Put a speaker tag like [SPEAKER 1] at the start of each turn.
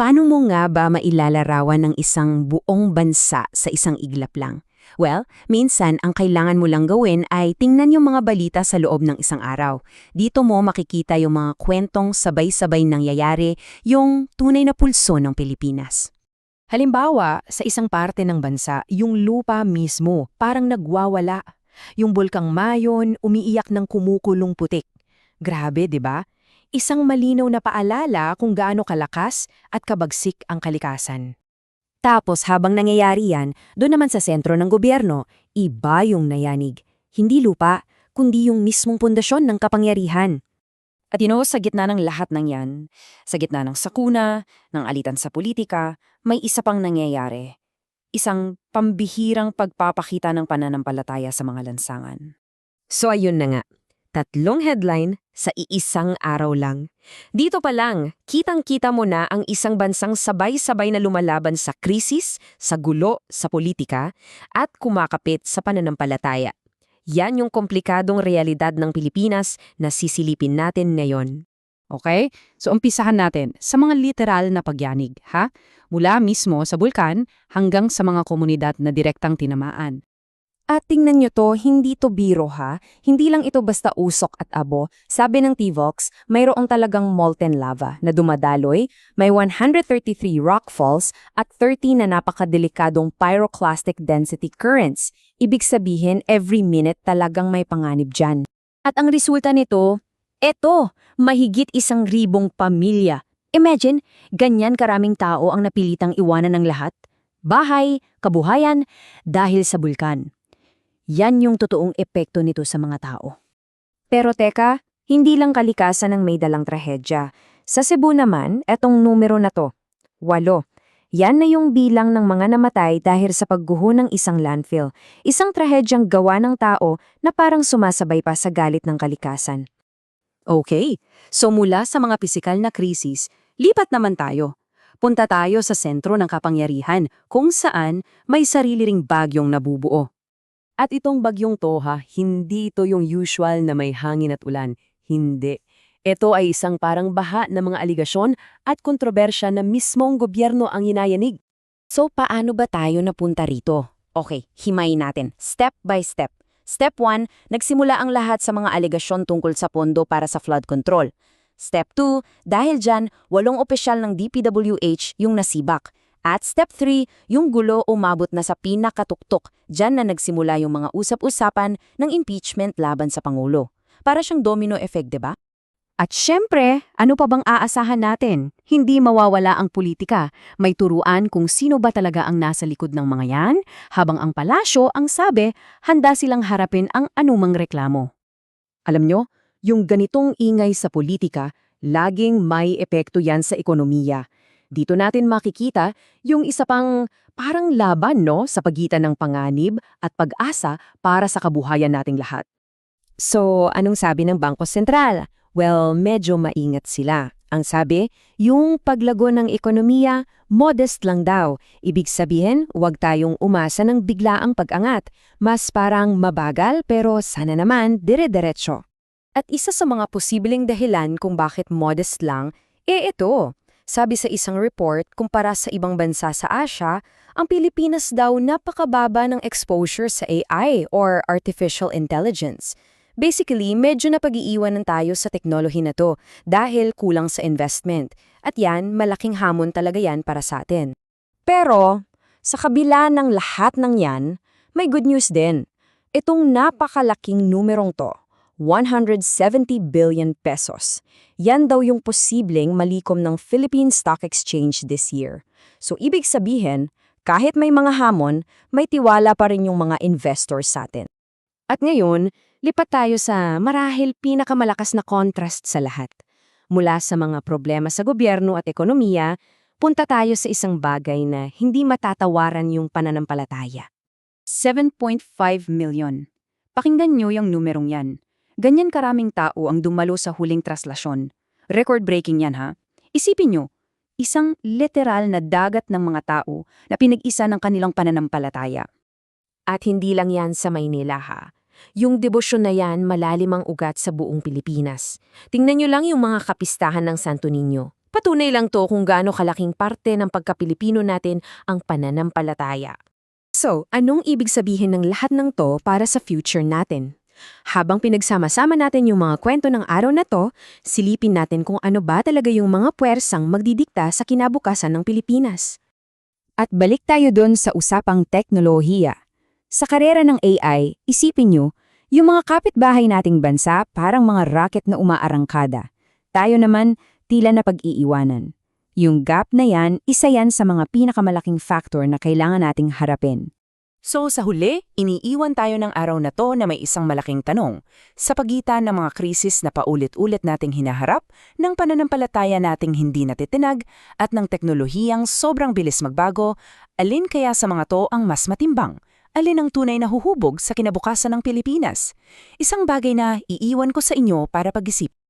[SPEAKER 1] Paano mo nga ba mailalarawan ng isang buong bansa sa isang iglap lang? Well, minsan ang kailangan mo lang gawin ay tingnan yung mga balita sa loob ng isang araw. Dito mo makikita yung mga kwentong sabay-sabay nangyayari, yung tunay na pulso ng Pilipinas.
[SPEAKER 2] Halimbawa, sa isang parte ng bansa, yung lupa mismo parang nagwawala. Yung bulkang Mayon umiiyak ng kumukulong putik. Grabe, 'di ba? Isang malinaw na paalala kung gaano kalakas at kabagsik ang kalikasan. Tapos habang nangyayari yan, doon naman sa sentro ng gobyerno, iba yung nayanig. Hindi lupa, kundi yung mismong pundasyon ng kapangyarihan. At sa gitna ng lahat ng yan, sa gitna ng sakuna, ng alitan sa politika, may isa pang nangyayari. Isang pambihirang pagpapakita ng pananampalataya sa mga lansangan.
[SPEAKER 1] So ayun na nga, 3 headline sa iisang araw lang. Dito pa lang, kitang-kita mo na ang isang bansang sabay-sabay na lumalaban sa krisis, sa gulo, sa politika, at kumakapit sa pananampalataya. Yan yung komplikadong realidad ng Pilipinas na sisilipin natin ngayon.
[SPEAKER 2] Okay? So umpisahan natin sa mga literal na pagyanig, ha? Mula mismo sa bulkan hanggang sa mga komunidad na direktang tinamaan.
[SPEAKER 3] At tingnan nyo to, hindi to biro ha. Hindi lang ito basta usok at abo. Sabi ng TVOX, mayroong talagang molten lava na dumadaloy, may 133 rock falls at 30 na napakadelikadong pyroclastic density currents. Ibig sabihin, every minute talagang may panganib dyan. At ang resulta nito, eto, mahigit 1,000 pamilya. Imagine, ganyan karaming tao ang napilitang iwanan ng lahat. Bahay, kabuhayan, dahil sa bulkan. Yan yung totoong epekto nito sa mga tao. Pero teka, hindi lang kalikasan ang may dalang trahedya. Sa Cebu naman, etong numero na to, 8. Yan na yung bilang ng mga namatay dahil sa pagguho ng isang landfill. Isang trahedyang gawa ng tao na parang sumasabay pa sa galit ng kalikasan.
[SPEAKER 2] Okay, so mula sa mga pisikal na krisis, lipat naman tayo. Punta tayo sa sentro ng kapangyarihan kung saan may sarili ring bagyong nabubuo. At itong bagyong Toha, hindi ito yung usual na may hangin at ulan. Hindi. Ito ay isang parang baha ng mga aligasyon at kontrobersya na mismong gobyerno ang hinayanig.
[SPEAKER 3] So paano ba tayo napunta rito? Okay, himayin natin, step by step. Step 1, nagsimula ang lahat sa mga alegasyon tungkol sa pondo para sa flood control. Step 2, dahil dyan, 8 opisyal ng DPWH yung nasibak. At step 3, yung gulo umabot na sa pinakatuktok. Diyan na nagsimula yung mga usap-usapan ng impeachment laban sa Pangulo. Para siyang domino effect, diba?
[SPEAKER 2] At syempre, ano pa bang aasahan natin? Hindi mawawala ang politika. May turuan kung sino ba talaga ang nasa likod ng mga yan, habang ang palasyo ang sabi, handa silang harapin ang anumang reklamo. Alam nyo, yung ganitong ingay sa politika, laging may epekto yan sa ekonomiya. Dito natin makikita yung isa pang parang laban sa pagitan ng panganib at pag-asa para sa kabuhayan nating lahat.
[SPEAKER 1] So, anong sabi ng Bangko Sentral? Well, medyo maingat sila. Ang sabi, yung paglago ng ekonomiya, modest lang daw. Ibig sabihin, huwag tayong umasa ng biglaang pag-angat. Mas parang mabagal pero sana naman dire-diretso.
[SPEAKER 3] At isa sa mga posibleng dahilan kung bakit modest lang, ito. Sabi sa isang report, kumpara sa ibang bansa sa Asia, ang Pilipinas daw napakababa ng exposure sa AI or Artificial Intelligence. Basically, medyo napag-iiwanan tayo sa teknolohi na to dahil kulang sa investment. At yan, malaking hamon talaga yan para sa atin. Pero, sa kabila ng lahat ng yan, may good news din. Itong napakalaking numerong to, 170 billion pesos. Yan daw yung posibleng malikom ng Philippine Stock Exchange this year. So ibig sabihin, kahit may mga hamon, may tiwala pa rin yung mga investors sa atin. At ngayon, lipat tayo sa marahil pinakamalakas na contrast sa lahat. Mula sa mga problema sa gobyerno at ekonomiya, punta tayo sa isang bagay na hindi matatawaran yung pananampalataya.
[SPEAKER 2] 7.5 million. Pakinggan nyo yung numerong yan. Ganyan karaming tao ang dumalo sa huling traslasyon. Record-breaking yan ha. Isipin nyo, isang literal na dagat ng mga tao na pinag-isa ng kanilang pananampalataya.
[SPEAKER 3] At hindi lang yan sa Maynila ha. Yung debosyon na yan malalim ang ugat sa buong Pilipinas. Tingnan nyo lang yung mga kapistahan ng Santo Niño.
[SPEAKER 1] Patunay lang to kung gaano kalaking parte ng pagka-Pilipino natin ang pananampalataya. So, anong ibig sabihin ng lahat ng to para sa future natin? Habang pinagsama-sama natin yung mga kwento ng araw na to, silipin natin kung ano ba talaga yung mga puwersang magdidikta sa kinabukasan ng Pilipinas.
[SPEAKER 3] At balik tayo dun sa usapang teknolohiya. Sa karera ng AI, isipin nyo, yung mga kapitbahay nating bansa parang mga rocket na umaarangkada. Tayo naman, tila na pag-iiwanan. Yung gap na yan, isa yan sa mga pinakamalaking factor na kailangan nating harapin.
[SPEAKER 2] So sa huli, iniiwan tayo ng araw na to na may isang malaking tanong. Sa pagitan ng mga krisis na paulit-ulit nating hinaharap, ng pananampalataya nating hindi natitinag, at ng teknolohiyang sobrang bilis magbago, alin kaya sa mga to ang mas matimbang? Alin ang tunay na huhubog sa kinabukasan ng Pilipinas? Isang bagay na iiwan ko sa inyo para pag-isip.